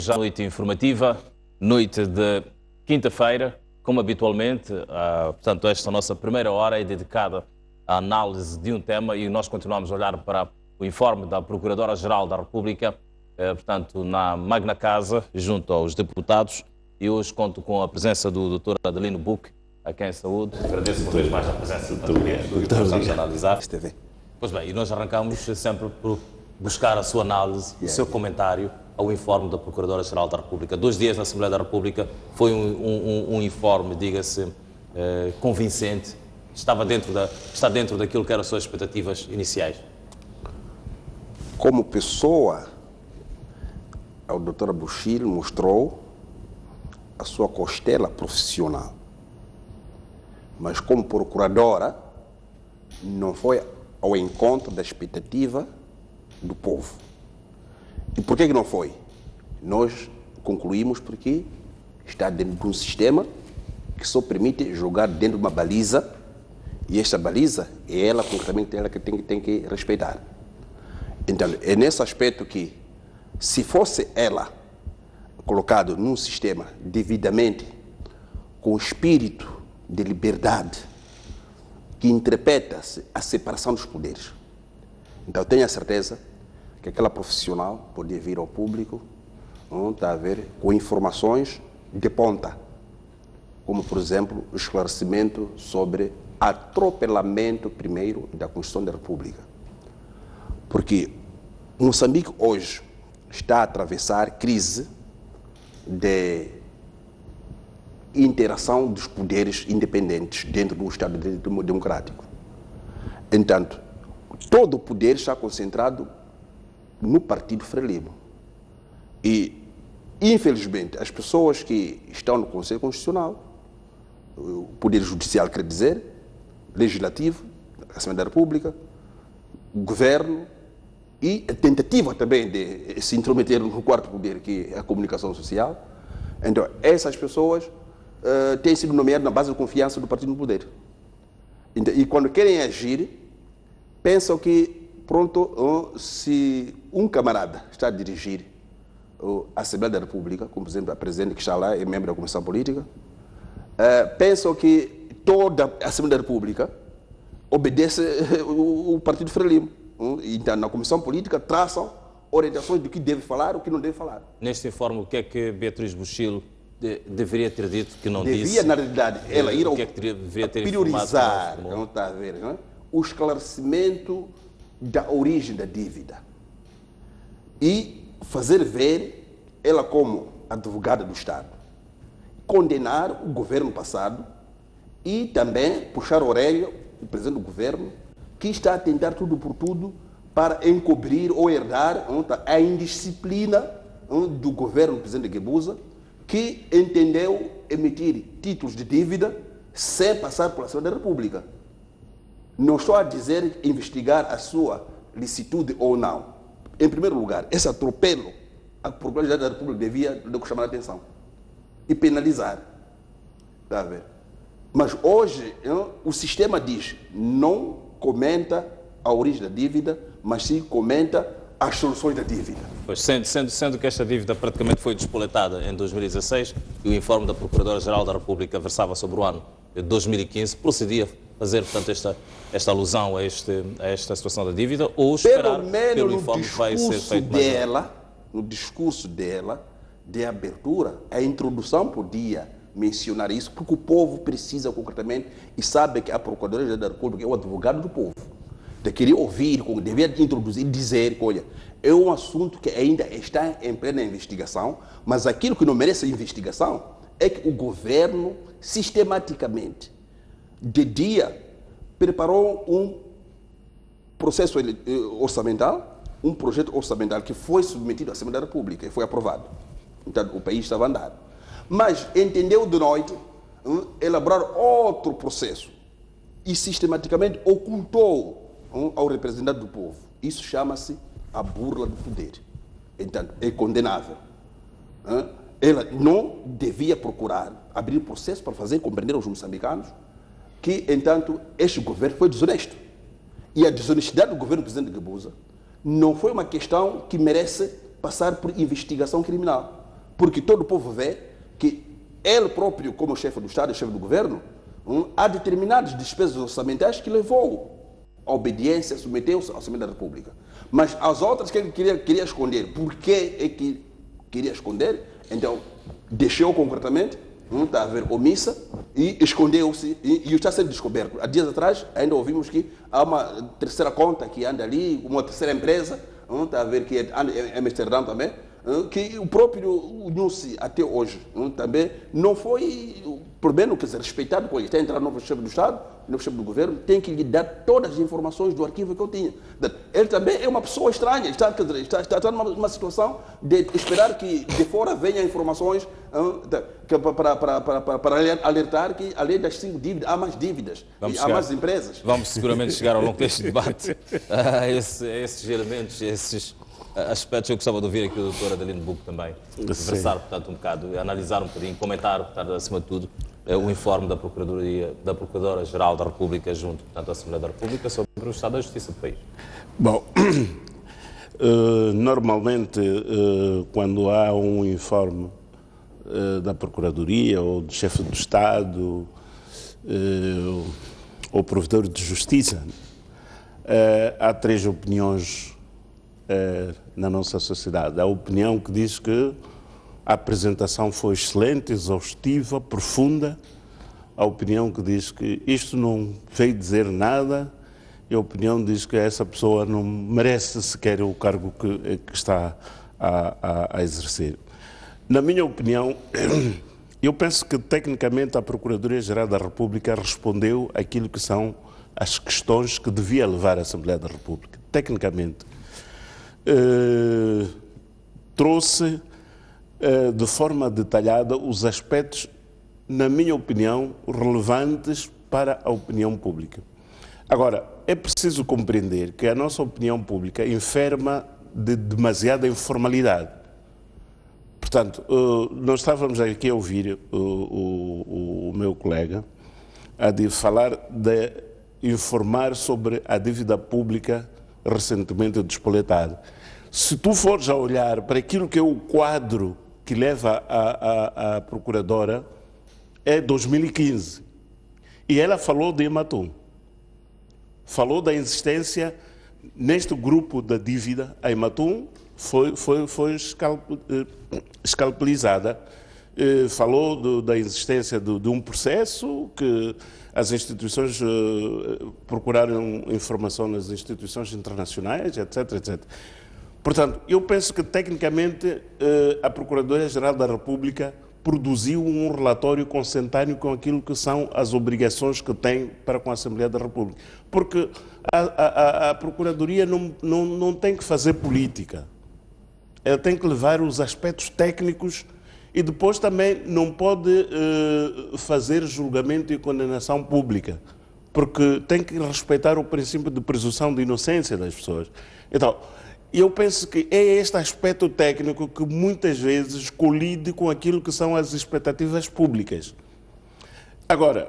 Já noite informativa, noite de quinta-feira, como habitualmente, portanto, esta nossa primeira hora é dedicada à análise de um tema e nós continuamos a olhar para o informe da Procuradora-Geral da República, portanto, na Magna Casa, junto aos deputados, e hoje conto com a presença do Dr. Adelino Buque, a quem saúde. Agradeço uma vez mais a presença do que estamos a analisar. Pois bem, e nós arrancamos sempre por buscar a sua análise, o seu comentário ao informe da Procuradora-Geral da República. 2 dias na Assembleia da República, foi um informe, diga-se, convincente, está dentro daquilo que eram as suas expectativas iniciais. Como pessoa, a doutora Buchil mostrou a sua costela profissional, mas como procuradora não foi ao encontro da expectativa do povo. E por que não foi? Nós concluímos porque está dentro de um sistema que só permite jogar dentro de uma baliza, e esta baliza é ela, concretamente, ela que tem que respeitar. Então, é nesse aspecto que, se fosse ela colocado num sistema devidamente com espírito de liberdade, que interpreta a separação dos poderes, então tenho a certeza que aquela profissional podia vir ao público, não está a ver, com informações de ponta, como, por exemplo, o esclarecimento sobre atropelamento, primeiro, da Constituição da República. Porque Moçambique hoje está a atravessar crise de interação dos poderes independentes dentro do Estado democrático. Entanto, todo o poder está concentrado no Partido Frelimo. E, infelizmente, as pessoas que estão no Conselho Constitucional, o Poder Judicial, quer dizer, Legislativo, a Assembleia da República, o Governo, e a tentativa também de se intrometer no quarto poder, que é a comunicação social. Então, essas pessoas têm sido nomeadas na base de confiança do partido no poder. Então, e quando querem agir, pensam que, pronto, se um camarada está a dirigir a Assembleia da República, como, por exemplo, a presidente que está lá, é membro da Comissão Política, pensam que toda a Assembleia da República obedece o Partido Frelimo. Então, na Comissão Política, traçam orientações do que deve falar, o que não deve falar. Neste informe, o que é que Beatriz Buchil deveria ter dito que não disse? Devia, na realidade, ela ir ao priorizar, informado, não está a ver, não é? O esclarecimento da origem da dívida e fazer ver ela como advogada do Estado, condenar o governo passado e também puxar a orelha do presidente do governo, que está a tentar tudo por tudo para encobrir ou herdar a indisciplina do governo do presidente Guebuza, que entendeu emitir títulos de dívida sem passar pela Assembleia da República. Não estou a dizer investigar a sua licitude ou não. Em primeiro lugar, esse atropelo, a Procuradoria da República devia chamar a atenção e penalizar. Está a ver? Mas hoje, o sistema diz, não comenta a origem da dívida, mas sim comenta as soluções da dívida. Pois, sendo que esta dívida praticamente foi despoletada em 2016 e o informe da Procuradora-Geral da República versava sobre o ano de 2015, procedia fazer, portanto, esta alusão a esta situação da dívida, ou esperar pelo informe que vai ser feito mais no discurso dela, de abertura, a introdução podia mencionar isso, porque o povo precisa concretamente e sabe que a Procuradoria da República é o advogado do povo. De querer ouvir, devia introduzir e dizer que, olha, é um assunto que ainda está em plena investigação, mas aquilo que não merece investigação é que o governo, sistematicamente, de dia, preparou um processo orçamental, um projeto orçamental que foi submetido à Assembleia da República e foi aprovado. Então, o país estava andando. Mas entendeu de noite elaborar outro processo e sistematicamente ocultou ao representante do povo. Isso chama-se a burla do poder. Então, é condenável. Ela não devia procurar abrir processo para fazer compreender aos moçambicanos que, entanto, este governo foi desonesto. E a desonestidade do governo do presidente Guebuza não foi uma questão que merece passar por investigação criminal. Porque todo o povo vê que ele próprio, como chefe do Estado e chefe do governo, há determinadas despesas orçamentais que levou à obediência, submeteu-se ao Orçamento da República. Mas as outras que ele queria esconder, por que é que queria esconder? Então, deixou concretamente, está a ver omissa, e escondeu-se, e está sendo descoberto. Há dias atrás, ainda ouvimos que há uma terceira conta que anda ali, uma terceira empresa, está a ver que anda em Amsterdã também, que o próprio Nussi até hoje também não foi, por menos, quer dizer, respeitado, porque está a entrar novo chefe do Estado, novo chefe do governo, tem que lhe dar todas as informações do arquivo que eu tinha. Ele também é uma pessoa estranha, está numa situação de esperar que de fora venham informações para alertar que, além das 5 dívidas, há mais dívidas, há mais empresas. Vamos seguramente chegar ao longo deste debate a esses elementos, esses aspectos. Eu gostava de ouvir aqui o doutor Adelino Bucco também, conversar, portanto, um bocado, analisar um bocadinho, comentar, portanto, acima de tudo, o informe da Procuradora-Geral da República junto, portanto, à Assembleia da República sobre o Estado da Justiça do país. Bom, normalmente, quando há um informe da Procuradoria ou do chefe do Estado ou provedor de Justiça, há 3 opiniões na nossa sociedade. A opinião que diz que a apresentação foi excelente, exaustiva, profunda. A opinião que diz que isto não veio dizer nada. E a opinião diz que essa pessoa não merece sequer o cargo que está a exercer. Na minha opinião, eu penso que tecnicamente a Procuradoria-Geral da República respondeu àquilo que são as questões que devia levar a Assembleia da República. Tecnicamente. Trouxe de forma detalhada os aspectos, na minha opinião, relevantes para a opinião pública. Agora, é preciso compreender que a nossa opinião pública enferma de demasiada informalidade. Portanto, nós estávamos aqui a ouvir o meu colega a falar de informar sobre a dívida pública recentemente despoletada. Se tu fores a olhar para aquilo que é o quadro que leva a Procuradora, é 2015. E ela falou de Ematum. Falou da existência neste grupo da dívida. A Ematum foi escalpelizada. Falou da existência de um processo que as instituições procuraram informação nas instituições internacionais, etc, etc. Portanto, eu penso que, tecnicamente, a Procuradoria-Geral da República produziu um relatório consentâneo com aquilo que são as obrigações que tem para com a Assembleia da República. Porque a Procuradoria não tem que fazer política. Ela tem que levar os aspectos técnicos e depois também não pode fazer julgamento e condenação pública, porque tem que respeitar o princípio de presunção de inocência das pessoas. Então, eu penso que é este aspecto técnico que muitas vezes colide com aquilo que são as expectativas públicas. Agora,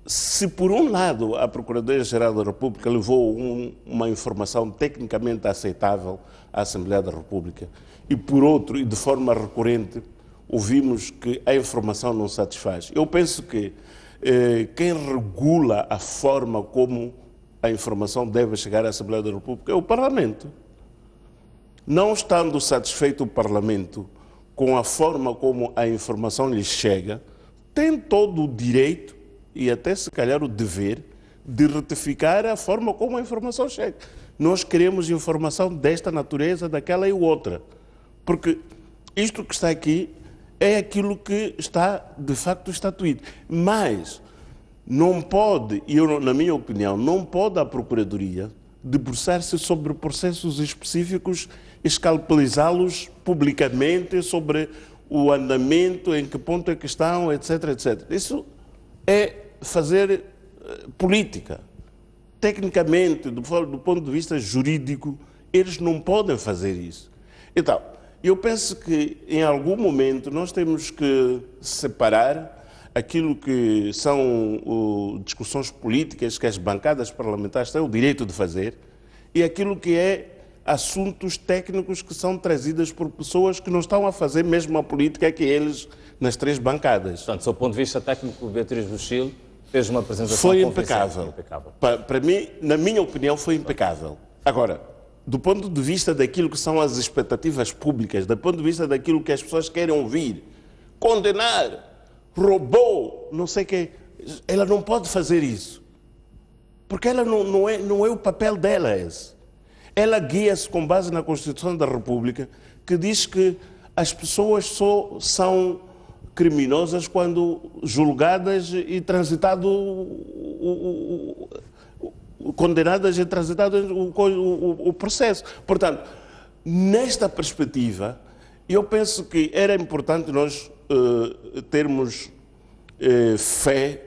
se por um lado a Procuradoria-Geral da República levou uma informação tecnicamente aceitável à Assembleia da República e por outro, e de forma recorrente, ouvimos que a informação não satisfaz. Eu penso que quem regula a forma como a informação deve chegar à Assembleia da República é o Parlamento. Não estando satisfeito o Parlamento com a forma como a informação lhe chega, tem todo o direito e até se calhar o dever de retificar a forma como a informação chega. Nós queremos informação desta natureza, daquela e outra. Porque isto que está aqui é aquilo que está, de facto, estatuído. Mas não pode, na minha opinião, não pode a Procuradoria debruçar-se sobre processos específicos, escalpelizá-los publicamente sobre o andamento, em que ponto é que estão, etc, etc. Isso é fazer política. Tecnicamente, do ponto de vista jurídico, eles não podem fazer isso. Então, eu penso que em algum momento nós temos que separar aquilo que são discussões políticas que as bancadas parlamentares têm o direito de fazer e aquilo que é assuntos técnicos que são trazidos por pessoas que não estão a fazer mesmo a política que eles nas três bancadas. Portanto, do seu ponto de vista técnico, Beatriz Buchil fez uma apresentação foi impecável. Para mim, na minha opinião, foi impecável. Agora, do ponto de vista daquilo que são as expectativas públicas, do ponto de vista daquilo que as pessoas querem ouvir, condenar, roubou, não sei o quê, ela não pode fazer isso. Porque ela não é o papel dela esse. Ela guia-se com base na Constituição da República, que diz que as pessoas só são criminosas quando julgadas e condenadas e transitado o processo. Portanto, nesta perspectiva, eu penso que era importante nós termos fé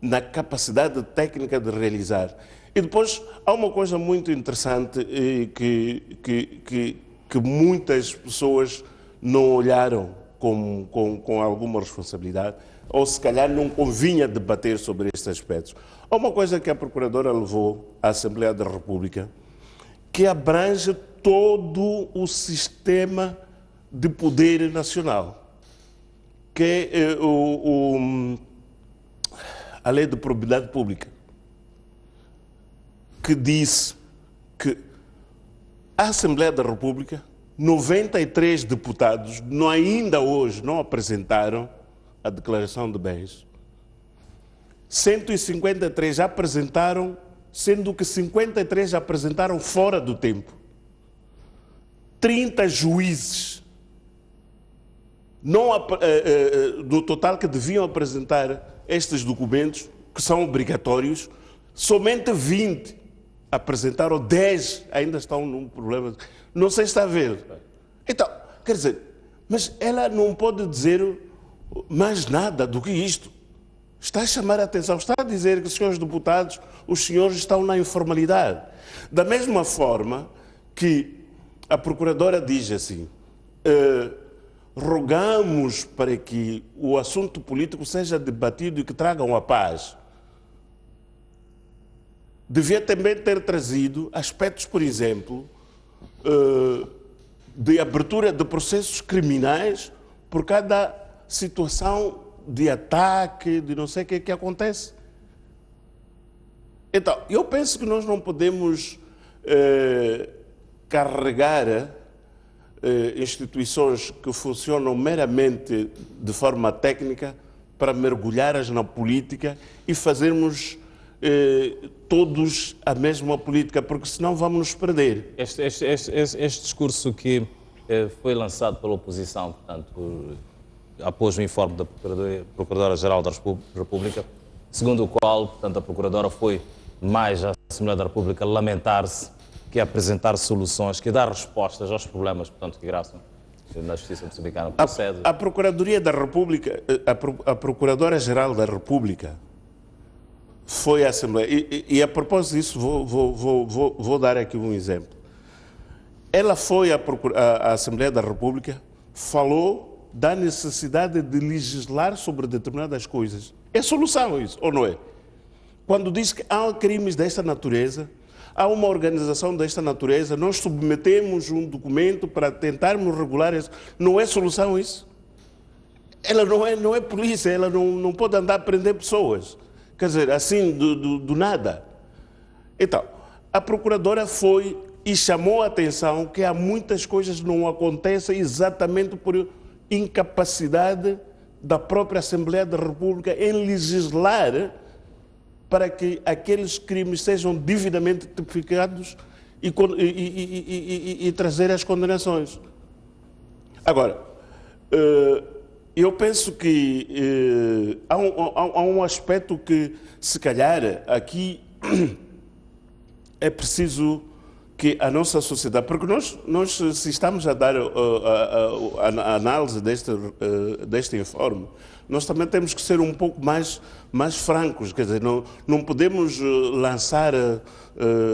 na capacidade técnica de realizar. E depois, há uma coisa muito interessante que muitas pessoas não olharam com alguma responsabilidade, ou se calhar não convinha debater sobre estes aspectos. Há uma coisa que a Procuradora levou à Assembleia da República, que abrange todo o sistema de poder nacional, que é a Lei de Probidade Pública, que diz que a Assembleia da República, 93 deputados ainda hoje não apresentaram a declaração de bens. 153 já apresentaram, sendo que 53 já apresentaram fora do tempo. 30 juízes, do total que deviam apresentar estes documentos, que são obrigatórios, somente 20 apresentaram, 10 ainda estão num problema. Não sei se está a ver. Então, quer dizer, mas ela não pode dizer mais nada do que isto. Está a chamar a atenção, está a dizer que, senhores deputados, os senhores estão na informalidade. Da mesma forma que a Procuradora diz assim, rogamos para que o assunto político seja debatido e que tragam a paz. Devia também ter trazido aspectos, por exemplo, de abertura de processos criminais por cada situação de ataque, de não sei o que acontece. Então, eu penso que nós não podemos carregar instituições que funcionam meramente de forma técnica para mergulhar-as na política e fazermos todos a mesma política, porque senão vamos nos perder. Este discurso que foi lançado pela oposição, portanto, após o informe da Procuradora-Geral da República, segundo o qual, portanto, a Procuradora foi mais à Assembleia da República lamentar-se, que apresentar soluções, que dar respostas aos problemas, portanto, que graçam na Justiça Moçambicana procede. A Procuradoria da República, a Procuradora-Geral da República foi à Assembleia, e a propósito disso vou dar aqui um exemplo. Ela foi à Assembleia da República, falou da necessidade de legislar sobre determinadas coisas. É solução isso, ou não é? Quando diz que há crimes desta natureza, há uma organização desta natureza, nós submetemos um documento para tentarmos regular isso. Não é solução isso? Ela não é polícia, ela não pode andar a prender pessoas. Quer dizer, assim, do nada. Então, a Procuradora foi e chamou a atenção que há muitas coisas que não acontecem exatamente por incapacidade da própria Assembleia da República em legislar para que aqueles crimes sejam devidamente tipificados e trazer as condenações. Agora, eu penso que há um aspecto que, se calhar, aqui é preciso que a nossa sociedade, porque nós se estamos a dar a análise deste informe, nós também temos que ser um pouco mais francos, quer dizer, não podemos lançar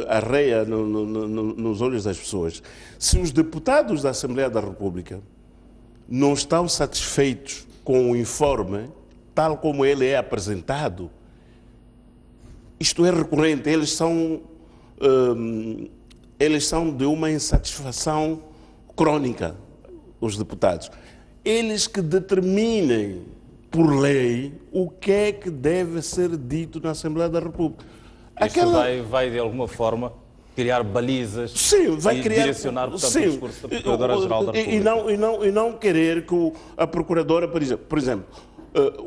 areia nos olhos das pessoas. Se os deputados da Assembleia da República não estão satisfeitos com o informe, tal como ele é apresentado, isto é recorrente, eles são eles são de uma insatisfação crônica, os deputados. Eles que determinem por lei o que é que deve ser dito na Assembleia da República. Isto vai de alguma forma criar balizas, sim, vai e criar, direcionar, portanto, sim, o discurso da Procuradora-Geral da República. E não querer que a Procuradora, por exemplo,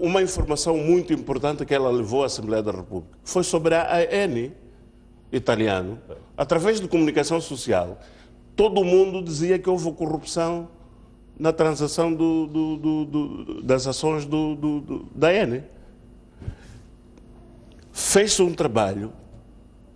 uma informação muito importante que ela levou à Assembleia da República foi sobre a AN italiano. Através de comunicação social, todo mundo dizia que houve corrupção na transação das ações da AN. Fez-se um trabalho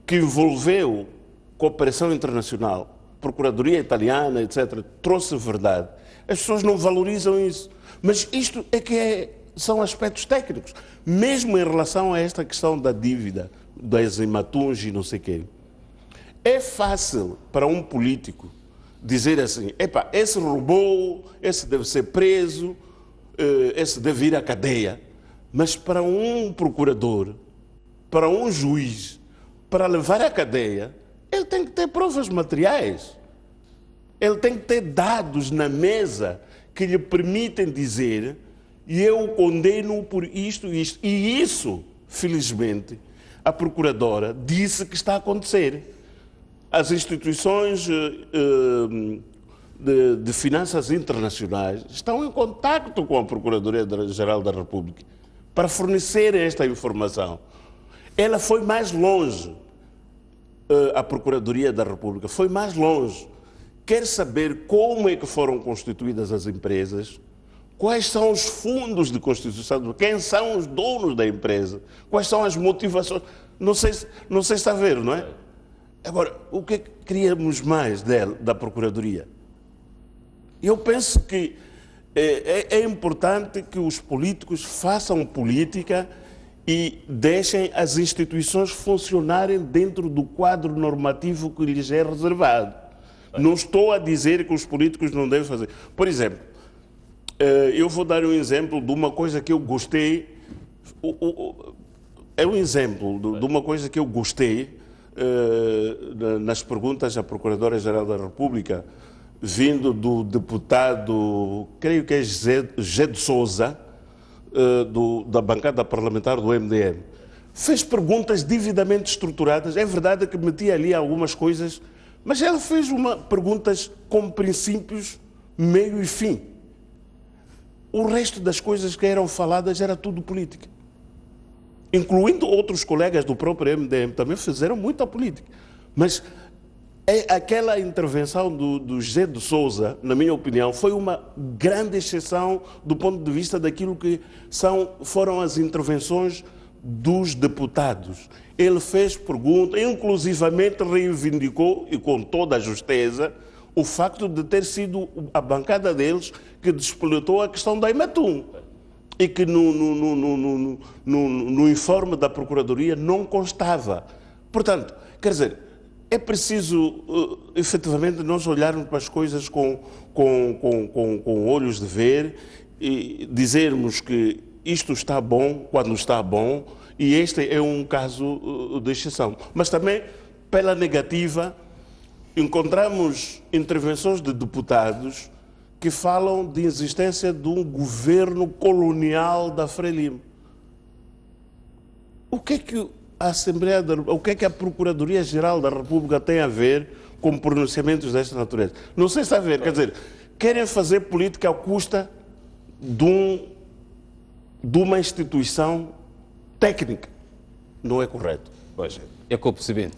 que envolveu cooperação internacional, Procuradoria italiana, etc., trouxe verdade. As pessoas não valorizam isso. Mas isto é que são aspectos técnicos. Mesmo em relação a esta questão da dívida, das imatuns e não sei o quê. É fácil para um político dizer assim, esse roubou, esse deve ser preso, esse deve ir à cadeia. Mas para um procurador, para um juiz, para levar à cadeia, ele tem que ter provas materiais. Ele tem que ter dados na mesa que lhe permitem dizer e eu o condeno por isto e isto. E isso, felizmente, a Procuradora disse que está a acontecer. As instituições de finanças internacionais estão em contacto com a Procuradoria-Geral da República para fornecer esta informação. Ela foi mais longe. A Procuradoria da República foi mais longe. Quer saber como é que foram constituídas as empresas, quais são os fundos de constituição, quem são os donos da empresa, quais são as motivações. Não sei se está a ver, não é? Agora, o que é que queríamos mais da Procuradoria? Eu penso que é importante que os políticos façam política e deixem as instituições funcionarem dentro do quadro normativo que lhes é reservado. Não estou a dizer que os políticos não devem fazer. Por exemplo, eu vou dar um exemplo de uma coisa que eu gostei. É um exemplo de uma coisa que eu gostei nas perguntas à Procuradora-Geral da República, vindo do deputado, creio que é José de Sousa, da bancada parlamentar do MDM. Fez perguntas devidamente estruturadas. É verdade que metia ali algumas coisas, mas ela fez perguntas com princípios, meio e fim. O resto das coisas que eram faladas era tudo política. Incluindo outros colegas do próprio MDM, também fizeram muita política. Mas aquela intervenção do José de Sousa, na minha opinião, foi uma grande exceção do ponto de vista daquilo que foram as intervenções dos deputados. Ele fez perguntas, inclusivamente reivindicou, e com toda a justeza, o facto de ter sido a bancada deles que despoletou a questão da Imatum. E que no informe da Procuradoria não constava. Portanto, quer dizer, é preciso, efetivamente, nós olharmos para as coisas com olhos de ver e dizermos que isto está bom quando está bom, e este é um caso de exceção. Mas também, pela negativa, encontramos intervenções de deputados que falam de existência de um governo colonial da Frelimo. O que é que o que é que a Procuradoria-Geral da República tem a ver com pronunciamentos desta natureza? Não sei se está a ver, quer dizer, querem fazer política à custa de uma instituição técnica. Não é correto. Pois, Jacopo Sebin,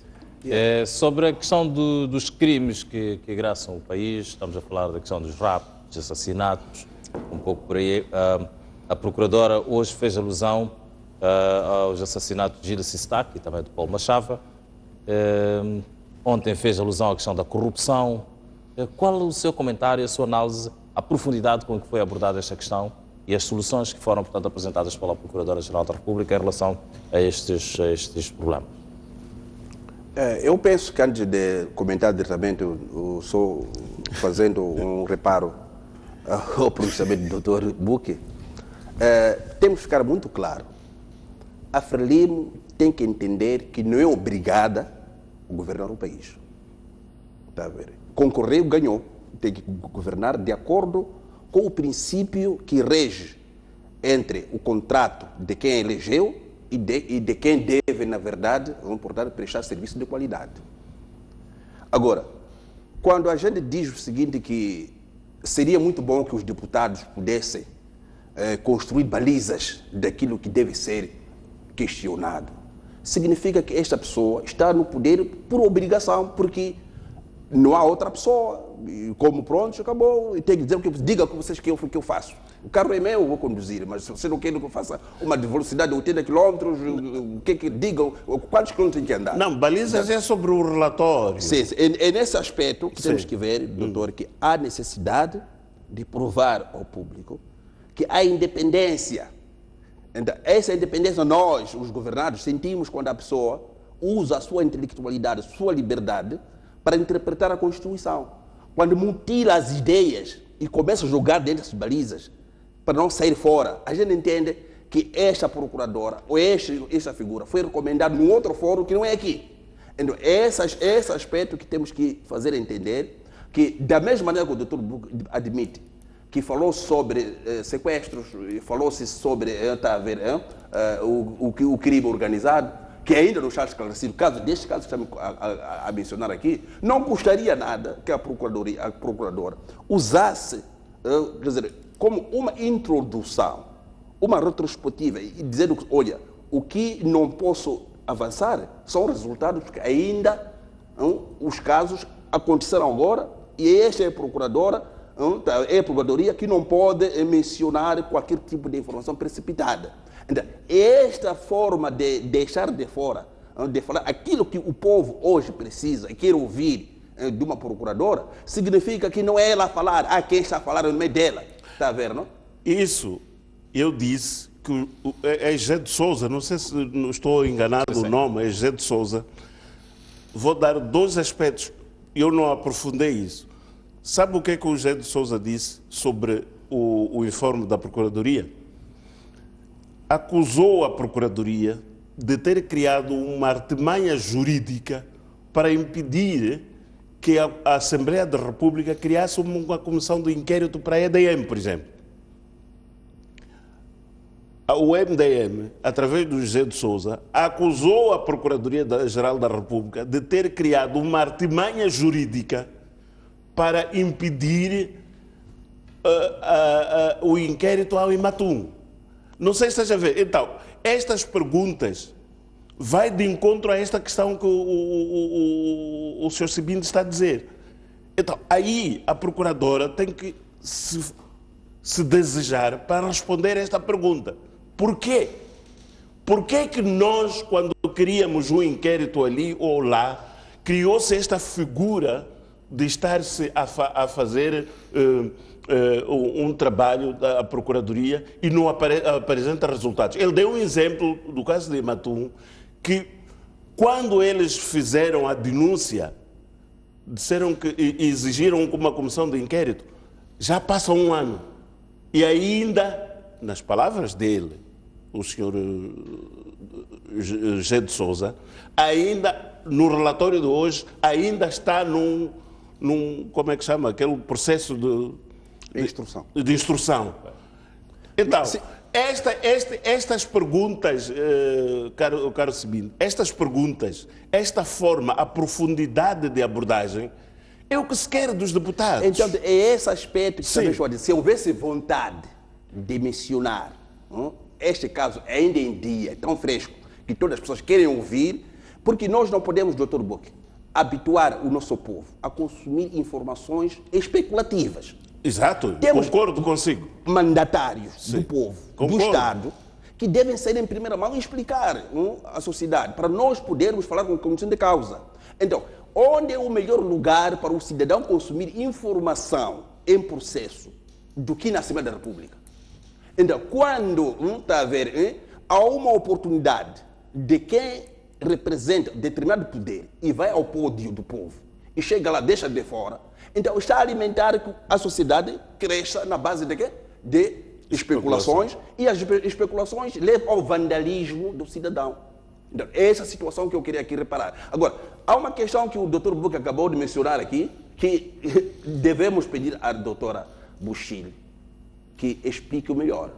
sobre a questão dos crimes que agraçam o país, estamos a falar da questão dos raptos, dos assassinatos, um pouco por aí. A Procuradora hoje fez alusão aos assassinatos de Gilles Sistac e também de Paulo Machava. Ontem fez alusão à questão da corrupção. Qual o seu comentário, a sua análise, a profundidade com que foi abordada esta questão e as soluções que foram, portanto, apresentadas pela Procuradora-Geral da República em relação a estes problemas? Eu penso que, antes de comentar diretamente, eu sou fazendo um reparo ao pronunciamento do Dr. Buque, temos que ficar muito claro. A Frelimo tem que entender que não é obrigada a governar o país. Está a ver? Concorreu, ganhou. Tem que governar de acordo com o princípio que rege entre o contrato de quem elegeu e de quem deve, na verdade, portanto, prestar serviço de qualidade. Agora, quando a gente diz o seguinte, que seria muito bom que os deputados pudessem construir balizas daquilo que deve ser questionado, significa que esta pessoa está no poder por obrigação, porque não há outra pessoa. E como pronto, acabou, e tem que dizer o que diga que vocês querem que eu faço. O carro é meu, eu vou conduzir, mas se você não quer que eu faça uma velocidade de 80 km, o que digam, quantos quilômetros tem que andar? Não, balizas é sobre o relatório. Sim, é nesse aspecto que temos que ver, doutor, que há necessidade de provar ao público que há independência. Então, essa independência nós, os governados, sentimos quando a pessoa usa a sua intelectualidade, a sua liberdade para interpretar a Constituição. Quando mutila as ideias e começa a jogar dentro das balizas para não sair fora, a gente entende que esta procuradora ou esta figura foi recomendada num outro fórum que não é aqui. Então, esse aspecto que temos que fazer entender, que da mesma maneira que o doutor admite, que falou sobre sequestros, falou-se sobre o crime organizado, que ainda não está esclarecido, deste caso que estamos a mencionar aqui, não custaria nada que a procuradora usasse, quer dizer, como uma introdução, uma retrospectiva, e dizendo que, olha, o que não posso avançar são resultados, porque ainda os casos aconteceram agora, e esta é a procuradoria que não pode mencionar qualquer tipo de informação precipitada. Então, esta forma de deixar de fora, de falar aquilo que o povo hoje precisa e quer ouvir de uma procuradora, significa que não é ela falar, quem está a falar no meio dela. Está a ver, não? Isso, eu disse que é José de Souza, não sei se não estou enganado o nome, é José de Souza. Vou dar dois aspectos, eu não aprofundei isso. Sabe o que é que o José de Souza disse sobre o informe da Procuradoria? Acusou a Procuradoria de ter criado uma artimanha jurídica para impedir que a Assembleia da República criasse uma comissão de inquérito para a EDM, por exemplo. O MDM, através do José de Souza, acusou a Procuradoria-Geral da República de ter criado uma artimanha jurídica para impedir o inquérito ao Imatum. Não sei se esteja a ver. Então, estas perguntas vai de encontro a esta questão que o Sr. Sibinde está a dizer. Então, aí a procuradora tem que se desejar para responder a esta pergunta. Por quê? Por que que nós, quando queríamos um inquérito ali ou lá, criou-se esta figura de estar-se a fazer um trabalho da Procuradoria e não apresenta resultados? Ele deu um exemplo do caso de Imatum, que quando eles fizeram a denúncia, disseram que exigiram uma comissão de inquérito, já passa um ano. E ainda, nas palavras dele, o senhor José de Souza, ainda no relatório de hoje, ainda está num como é que chama, aquele processo de instrução. Então, estas perguntas, caro Sibinde, estas perguntas, esta forma, a profundidade de abordagem, é o que se quer dos deputados. Então, é esse aspecto que também pode dizer. Se houvesse vontade de mencionar este caso ainda em dia, tão fresco, que todas as pessoas querem ouvir, porque nós não podemos, Dr. Buck, habituar o nosso povo a consumir informações especulativas. Exato, concordo consigo. Mandatários do povo, do Estado, que devem ser em primeira mão e explicar à sociedade, para nós podermos falar com condição de causa. Então, onde é o melhor lugar para o cidadão consumir informação em processo do que na Assembleia da República? Então, quando há uma oportunidade de quem representa determinado poder e vai ao pódio do povo e chega lá, deixa de fora, então está a alimentar que a sociedade cresça na base de quê? De especulações, e as especulações levam ao vandalismo do cidadão. Então, é essa situação que eu queria aqui reparar. Agora, há uma questão que o Dr. Buque acabou de mencionar aqui, que devemos pedir à doutora Bushil que explique o melhor.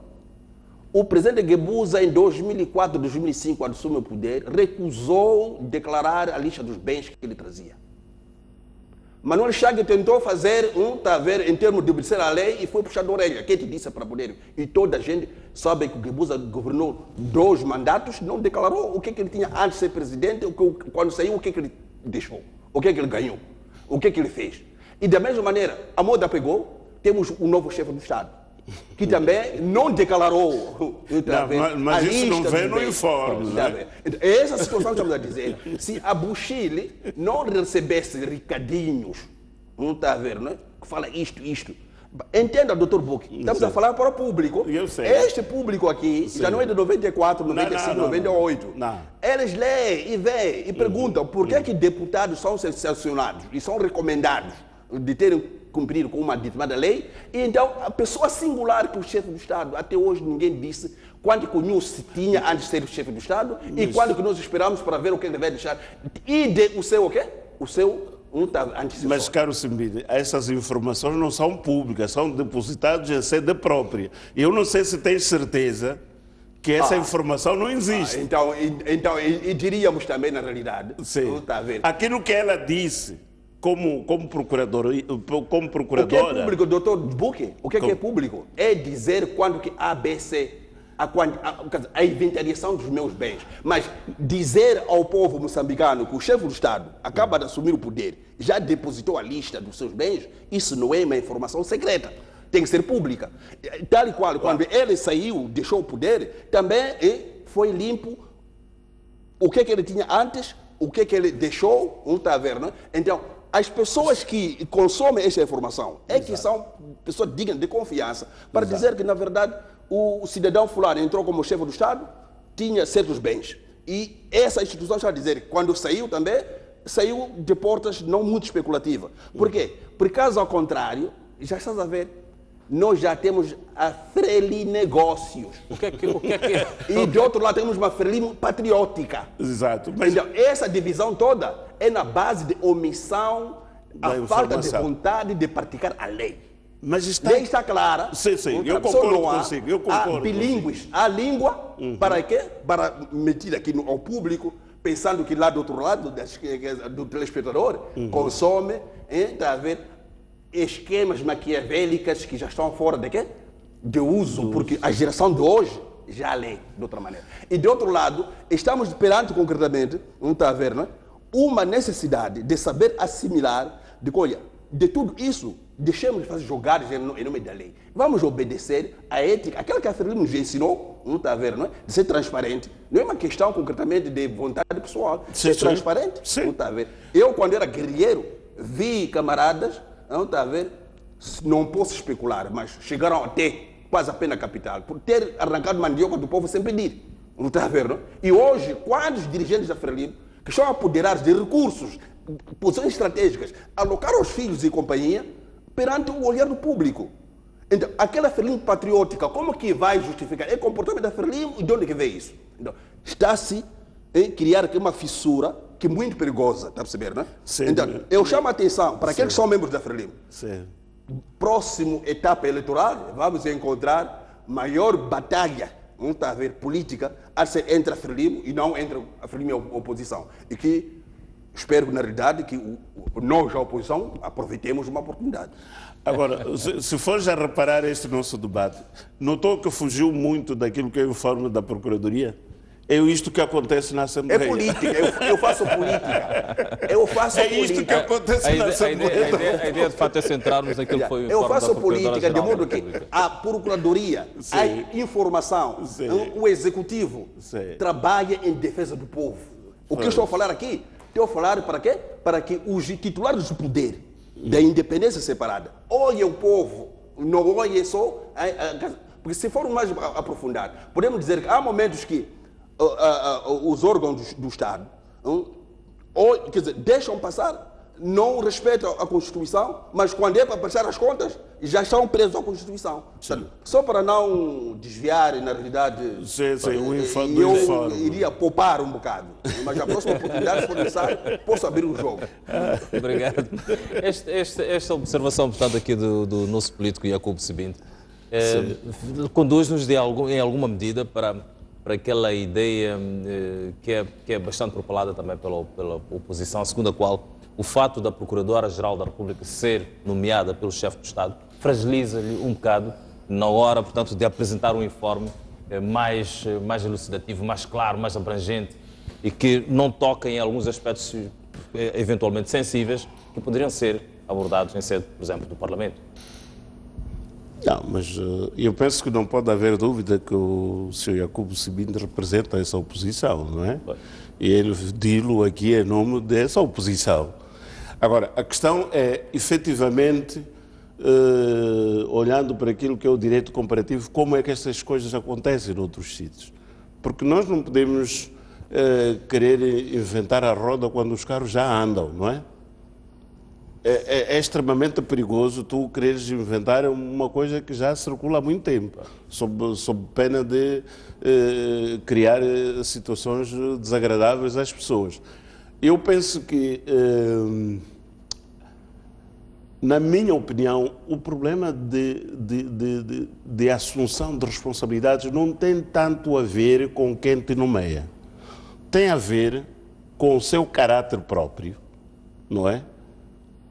O presidente Guebuza, em 2004, 2005, quando assumiu o poder, recusou declarar a lista dos bens que ele trazia. Manuel Chag tentou fazer em termos de obedecer à lei e foi puxado a orelha. Quem te disse para poder? E toda a gente sabe que o Guebuza governou 2 mandatos, não declarou o que ele tinha antes de ser presidente, quando saiu, o que ele deixou, o que ele ganhou, o que ele fez. E da mesma maneira, a moda pegou, temos um novo chefe do Estado, que também não declarou mas isso não vem no informe. Né? Essa situação que estamos a dizer. Se a Bushil não recebesse recadinhos, não está a ver, né? Que fala isto. Entenda, Dr. Buque, estamos a falar para o público. Este público aqui, já não é de 94, 95, 98. Eles leem e veem e perguntam por que deputados são sancionados e são recomendados de terem cumprido com uma determinada lei, e então a pessoa singular que o chefe do Estado, até hoje ninguém disse quanto que o Nunes tinha antes de ser o chefe do Estado e quanto que nós esperamos para ver o que ele vai deixar. E o seu o quê? O seu antecessor. Mas, caro Simbide, essas informações não são públicas, são depositadas em sede própria. Eu não sei se tens certeza que essa informação não existe. Então, diríamos também, na realidade, sim. Aquilo que ela disse como procuradora. O que é público, doutor Buque? O que é público? É dizer quando que ABC, a inventariação dos meus bens. Mas dizer ao povo moçambicano que o chefe do Estado acaba de assumir o poder, já depositou a lista dos seus bens, isso não é uma informação secreta. Tem que ser pública. Tal e qual, quando ele saiu, deixou o poder, também foi limpo o que ele tinha antes, o que ele deixou, não está a ver, não? Então, as pessoas que consomem essa informação que são pessoas dignas de confiança para dizer que, na verdade, o cidadão fulano entrou como chefe do Estado, tinha certos bens. E essa instituição está a dizer que quando saiu também, saiu de portas não muito especulativas. Por quê? Por caso ao contrário, já estás a ver, nós já temos a Freli Negócios. O que é que... E de outro lado temos uma Freli Patriótica. Exato. Mas então, essa divisão toda é na base de omissão, a falta de vontade de praticar a lei. Mas a lei está clara. Sim, eu concordo consigo. Há bilíngues. Há língua para quê? Para meter aqui ao público, pensando que lá do outro lado, do telespectador, consome, está a ver esquemas maquiavélicas que já estão fora de quê? De uso, porque a geração de hoje já lê de outra maneira. E de outro lado, estamos perante concretamente, não está a ver, não é? Uma necessidade de saber assimilar, de tudo isso, deixemos de fazer jogadas em nome da lei. Vamos obedecer à ética, aquela que a Frelimo nos ensinou, não está a ver, não é? De ser transparente. Não é uma questão concretamente de vontade pessoal. Ser transparente, não está a ver. Eu, quando era guerrilheiro, vi camaradas, não está a ver, não posso especular, mas chegaram até quase a pena capital, por ter arrancado mandioca do povo sem pedir. Não está a ver, não? E hoje, quantos dirigentes da Frelimo que estão apoderados de recursos, posições estratégicas, alocaram os filhos e companhia perante o olhar do público. Então, aquela Frelimo patriótica, como que vai justificar? É comportamento da Frelimo e de onde que vem isso? Então, está-se a criar aqui uma fissura que é muito perigosa, está a perceber, não é? Sim, então, eu chamo a atenção para aqueles que são membros da Frelimo. Próximo etapa eleitoral, vamos encontrar maior batalha, não está a ver, política, a ser entre a Frelimo e não entre a Frelimo e a oposição. E que espero, na realidade, que nós, a oposição, aproveitemos uma oportunidade. Agora, se for já reparar este nosso debate, notou que fugiu muito daquilo que é o informe da Procuradoria? É isto que acontece na Assembleia. É política, eu faço política. Eu faço política. É isto que acontece na Assembleia. A ideia de facto é centrarmos naquilo que foi o informe da Procuradoria. Eu faço política de modo que a Procuradoria, a informação, o Executivo trabalha em defesa do povo. O que eu estou a falar aqui? Estou a falar para quê? Para que os titulares do poder, da independência separada, olhem o povo, não olhem só... Porque se for mais aprofundado, podemos dizer que há momentos que os órgãos do Estado quer dizer, deixam passar não respeitam a Constituição, mas quando é para prestar as contas, já estão presos à Constituição. Portanto, só para não desviar, na realidade, eu iria poupar um bocado. Mas a próxima oportunidade, se for necessário, posso abrir um jogo. Obrigado. Esta observação, portanto, aqui do nosso político Jacob Sebinte conduz-nos em alguma medida para aquela ideia que é bastante propalada também pela oposição, segundo a qual o fato da Procuradora-Geral da República ser nomeada pelo chefe do Estado fragiliza-lhe um bocado na hora, portanto, de apresentar um informe mais elucidativo, mais claro, mais abrangente e que não toca em alguns aspectos eventualmente sensíveis que poderiam ser abordados em sede, por exemplo, do Parlamento. Não, mas eu penso que não pode haver dúvida que o Sr. Jacob Sebinte representa essa oposição, não é? E ele diz-lo aqui em nome dessa oposição. Agora, a questão é, efetivamente, olhando para aquilo que é o direito comparativo, como é que estas coisas acontecem noutros sítios. Porque nós não podemos querer inventar a roda quando os carros já andam, não é? É extremamente perigoso tu quereres inventar uma coisa que já circula há muito tempo, sob pena de criar situações desagradáveis às pessoas. Eu penso que, na minha opinião, o problema de assunção de responsabilidades não tem tanto a ver com quem te nomeia. Tem a ver com o seu caráter próprio, não é?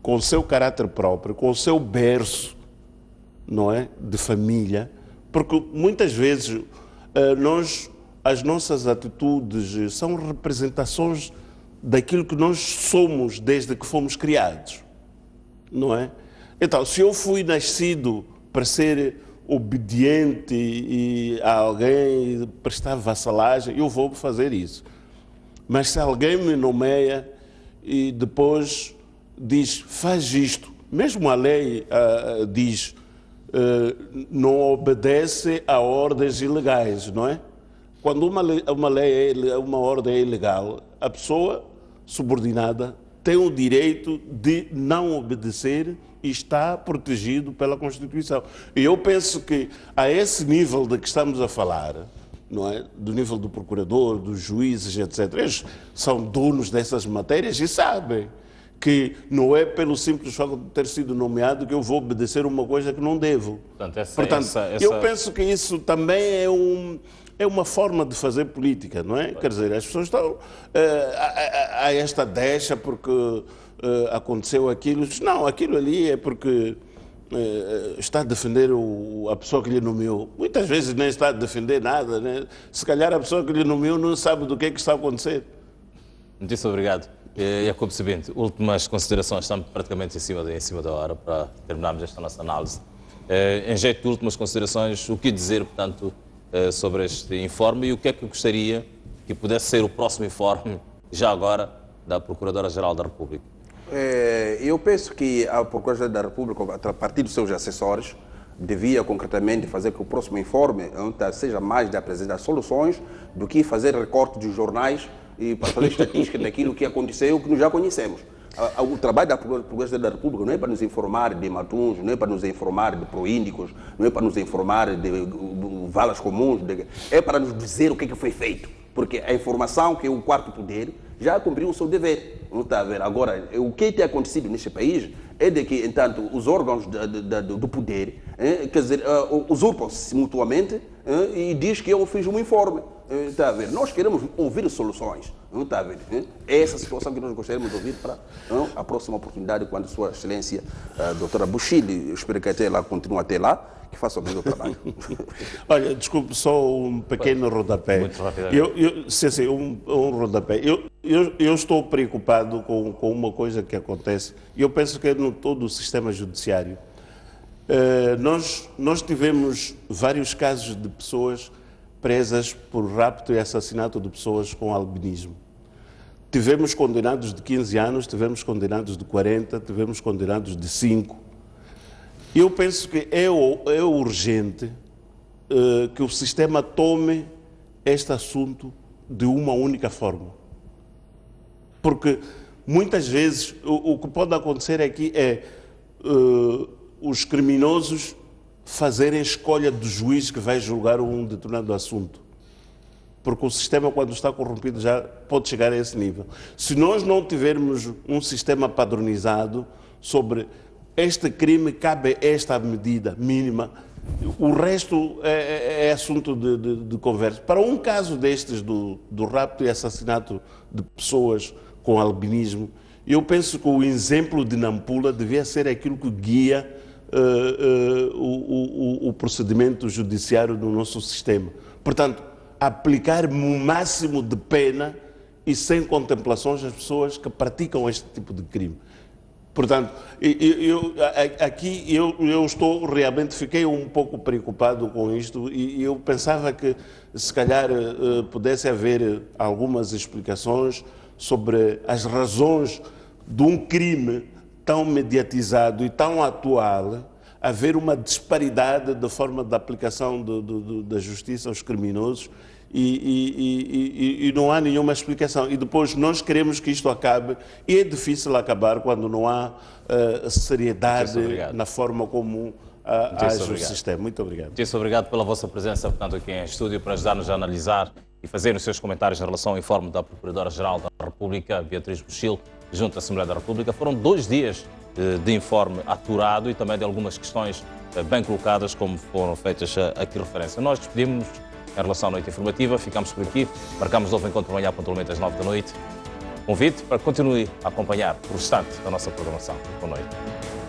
Com o seu caráter próprio, com o seu berço, não é? De família, porque muitas vezes as nossas atitudes são representações daquilo que nós somos desde que fomos criados, não é? Então, se eu fui nascido para ser obediente a alguém, prestar vassalagem, eu vou fazer isso. Mas se alguém me nomeia e depois diz, faz isto, mesmo a lei diz, não obedece a ordens ilegais, não é? Quando uma ordem é ilegal, a pessoa subordinada tem o direito de não obedecer e está protegido pela Constituição. E eu penso que a esse nível de que estamos a falar, não é? Do nível do procurador, dos juízes, etc., eles são donos dessas matérias e sabem que não é pelo simples fato de ter sido nomeado que eu vou obedecer uma coisa que não devo. Portanto, eu penso que isso também é uma forma de fazer política, não é? Quer dizer, as pessoas estão a esta deixa porque aconteceu aquilo. Não, aquilo ali é porque está a defender a pessoa que lhe nomeou. Muitas vezes nem está a defender nada, né? Se calhar a pessoa que lhe nomeou não sabe do que é que está a acontecer. Muito obrigado. Jacob Sebinte, últimas considerações, estamos praticamente em cima da hora para terminarmos esta nossa análise. Em jeito de últimas considerações, o que dizer, portanto, sobre este informe e o que é que gostaria que pudesse ser o próximo informe, já agora, da Procuradora-Geral da República? Eu penso que a Procuradora da República, a partir dos seus assessores, devia concretamente fazer que o próximo informe seja mais de apresentar soluções do que fazer recorte de jornais e para fazer estatística daquilo que aconteceu, que nós já conhecemos. O trabalho da Procuradora da República não é para nos informar de matuns, não é para nos informar de proíndicos, não é para nos informar de valas comuns, é para nos dizer o que foi feito. Porque a informação que o quarto poder já cumpriu o seu dever. Não está a ver? Agora, o que tem acontecido neste país é de que, entanto, os órgãos do poder, quer dizer, usurpam-se mutuamente e diz que eu fiz um informe. Está a ver? Nós queremos ouvir soluções. Não está a ver? É essa situação que nós gostaríamos de ouvir para a próxima oportunidade, quando Sua Excelência, a doutora Bushili, espero que até lá, continue até lá, que faça o mesmo trabalho. Olha, desculpe, só um pequeno rodapé. Muito rapidamente. Sim, um rodapé. Eu estou preocupado com uma coisa que acontece, e eu penso que é no todo o sistema judiciário. Nós tivemos vários casos de pessoas presas por rapto e assassinato de pessoas com albinismo. Tivemos condenados de 15 anos, tivemos condenados de 40, tivemos condenados de 5. Eu penso que é urgente que o sistema tome este assunto de uma única forma. Porque muitas vezes o que pode acontecer aqui é os criminosos fazerem escolha do juiz que vai julgar um determinado assunto. Porque o sistema, quando está corrompido, já pode chegar a esse nível. Se nós não tivermos um sistema padronizado sobre este crime, cabe esta medida mínima, o resto é assunto de conversa. Para um caso destes, do rapto e assassinato de pessoas com albinismo, eu penso que o exemplo de Nampula devia ser aquilo que guia o procedimento judiciário do nosso sistema. Portanto, aplicar o máximo de pena e sem contemplações às pessoas que praticam este tipo de crime. Portanto, aqui eu estou realmente, fiquei um pouco preocupado com isto e eu pensava que se calhar pudesse haver algumas explicações sobre as razões de um crime tão mediatizado e tão atual, haver uma disparidade da forma de aplicação da justiça aos criminosos e não há nenhuma explicação. E depois nós queremos que isto acabe e é difícil acabar quando não há seriedade na forma como age o sistema. Muito obrigado. Muito obrigado pela vossa presença, portanto, aqui em estúdio para ajudar-nos a analisar e fazer os seus comentários em relação ao informe da Procuradora-Geral da República, Beatriz Buchil, junto à Assembleia da República. Foram 2 dias de informe aturado e também de algumas questões bem colocadas, como foram feitas aqui referência. Nós despedimos-nos em relação à noite informativa, ficamos por aqui, marcamos novo encontro amanhã pontualmente às 9 da noite. Convite para que continue a acompanhar o restante da nossa programação. Boa noite.